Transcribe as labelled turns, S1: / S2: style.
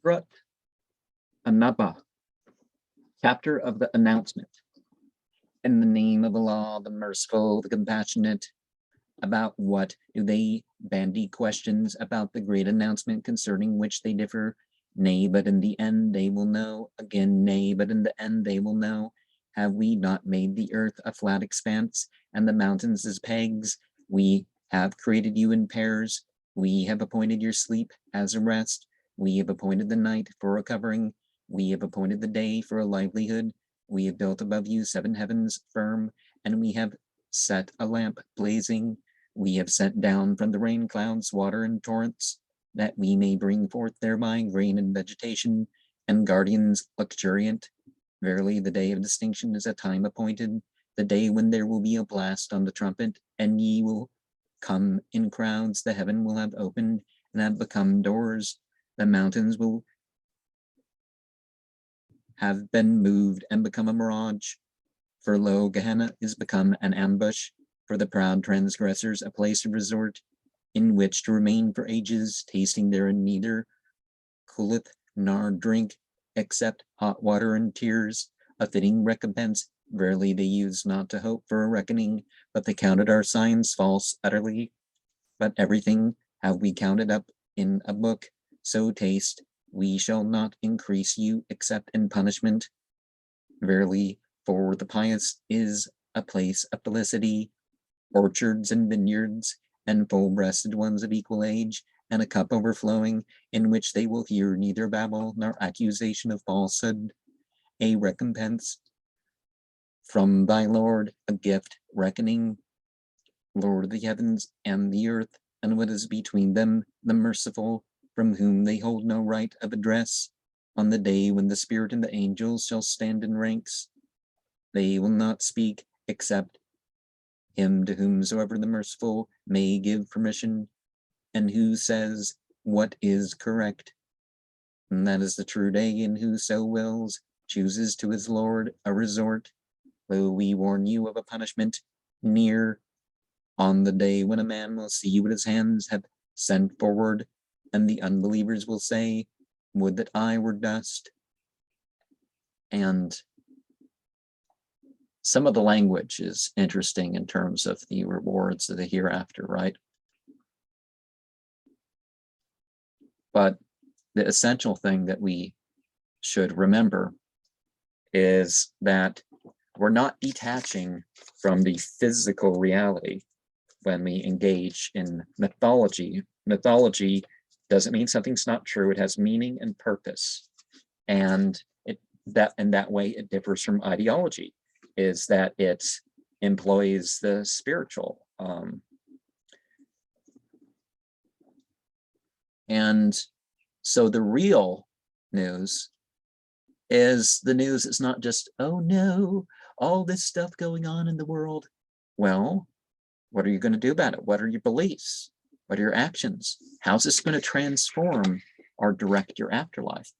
S1: Surat An-Naba, chapter of the announcement. In the name of Allah, the merciful, the compassionate. About what do they bandy questions about the great announcement concerning which they differ? Nay, but in the end they will know. Again, nay, but in the end they will know. Have we not made the earth a flat expanse, and the mountains as pegs? We have created you in pairs. We have appointed your sleep as a rest. We have appointed the night for a covering. We have appointed the day for a livelihood. We have built above you 7 heavens firm, and we have set a lamp blazing. We have sent down from the rain clouds water in torrents, that we may bring forth thereby grain and vegetation, and guardians luxuriant. Verily, the day of distinction is a time appointed, the day when there will be a blast on the trumpet, and ye will come in crowds. The heaven will have opened and have become doors. The mountains will have been moved and become a mirage. For lo, Gehenna is become an ambush. For the proud transgressors, a place of resort, in which to remain for ages, tasting therein neither cooleth nor drink, except hot water and tears, a fitting recompense. Verily they used not to hope for a reckoning, but they counted our signs false utterly. But everything have we counted up in a book, so taste, we shall not increase you except in punishment. Verily, for the pious is a place of felicity, orchards and vineyards, and full-breasted ones of equal age, and a cup overflowing, in which they will hear neither babble nor accusation of falsehood. A recompense from thy Lord, a gift, reckoning, Lord of the heavens and the earth, and what is between them, the merciful, from whom they hold no right of address. On the day when the Spirit and the angels shall stand in ranks, they will not speak except him to whomsoever the merciful may give permission, and who says what is correct. And that is the true day, and whoso wills chooses to his Lord a resort. Though we warn you of a punishment near, on the day when a man will see what his hands have sent forward, and the unbelievers will say, would that I were dust. And some of the language is interesting in terms of the rewards of the hereafter, right? But the essential thing that we should remember is that we're not detaching from the physical reality when we engage in mythology. Mythology doesn't mean something's not true. It has meaning and purpose. And in that way, it differs from ideology, is that it employs the spiritual. And so the real news is the news is not just, oh no, all this stuff going on in the world. Well, what are you going to do about it? What are your beliefs? What are your actions? How's this going to transform or direct your afterlife?